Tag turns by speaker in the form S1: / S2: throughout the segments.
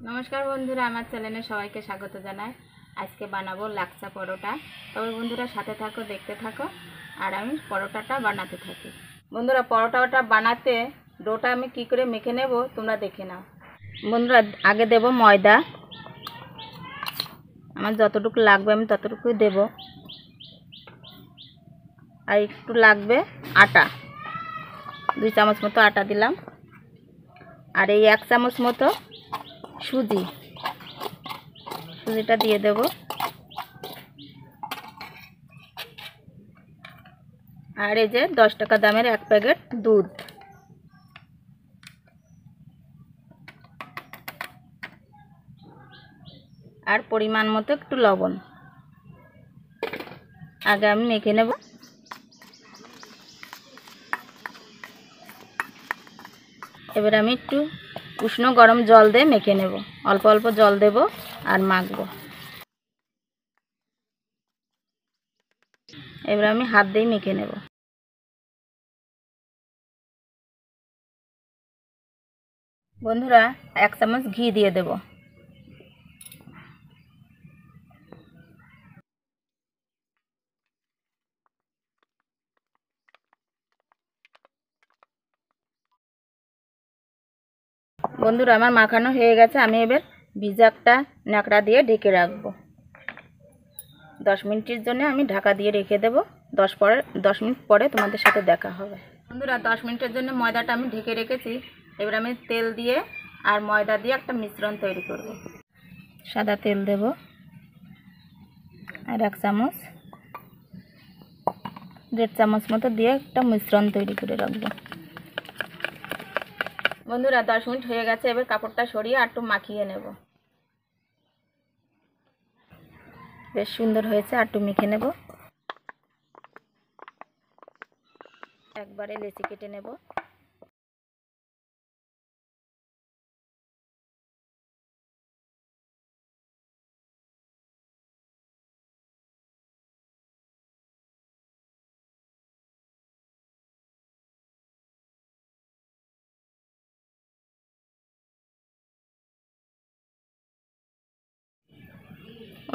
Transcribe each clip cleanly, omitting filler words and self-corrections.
S1: নমস্কার বন্ধুরা, আমার চ্যানেলে সবাইকে স্বাগত জানাই। আজকে বানাবো লাচ্ছা পরোটা। তবে বন্ধুরা সাথে থাকো, দেখতে থাকো আর আমি পরোটাটা বানাতে থাকি। বন্ধুরা পরোটাটা বানাতে ডোটা আমি কি করে মেখে নেব তোমরা দেখে নাও। বন্ধুরা আগে দেব ময়দা, আমার যতটুকু লাগবে আমি ততটুকুই দেব। আর একটু লাগবে আটা, 2 চামচ মতো আটা দিলাম। আর এই 1 চামচ মতো সুজিটা দিয়ে দেব। আর এই যে 10 টাকা দামের 1 প্যাকেট দুধ। আর পরিমাণ মতো একটু লবণ। আগে আমি মেখে নেব। এবার আমি একটু উষ্ণ গরম জল দিয়ে মেখে নেব। অল্প অল্প জল দেব আর মাখবো। এবার আমি হাত দিয়ে মেখে নেব। বন্ধুরা 1 চামচ ঘি দিয়ে দেব। বন্ধুরা আমার মাখানো হয়ে গেছে। আমি এবার ভিজা একটা ন্যাকড়া দিয়ে ঢেকে রাখবো। 10 মিনিটের জন্য আমি ঢাকা দিয়ে রেখে দেব। 10 মিনিট পরে তোমাদের সাথে দেখা হবে। বন্ধুরা 10 মিনিটের জন্য ময়দাটা আমি ঢেকে রেখেছি। এবার আমি তেল দিয়ে আর ময়দা দিয়ে একটা মিশ্রণ তৈরি করব। সাদা তেল দেব আর 1 চামচ, 1.5 চামচ মতো দিয়ে একটা মিশ্রণ তৈরি করে রাখবো। বন্ধুরা 10 মিনিট হয়ে গেছে। এবার কাপড়টা সরিয়ে আর একটু মাখিয়ে নেব। বেশ সুন্দর হয়েছে। আর একটু মেখে নেব। একবারে লেচি কেটে নেব।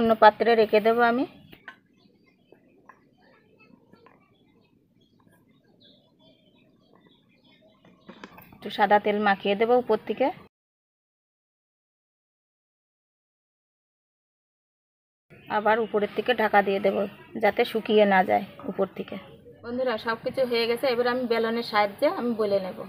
S1: অন্য পাত্রে রেখে দেব। আমি একটু সাদা তেল মাখিয়ে দেব উপর থেকে। আবার উপরের থেকে ঢাকা দিয়ে দেব যাতে শুকিয়ে না যায় উপর থেকে। বন্ধুরা সব কিছু হয়ে গেছে। এবার আমি বেলনের সাহায্যে আমি বলে নেব।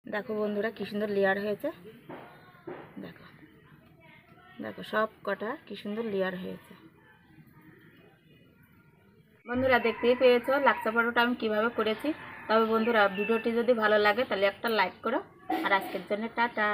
S1: দেখো বন্ধুরা কি সুন্দর লেয়ার হয়েছে। দেখো দেখো সব কটা কি সুন্দর লেয়ার হয়েছে। বন্ধুরা দেখতেই পেয়েছো লাচ্ছা পরোটা আমি কিভাবে করেছি। তবে বন্ধুরা ভিডিওটি যদি ভালো লাগে তাহলে একটা লাইক করো। আর আজকের জন্য টাটা।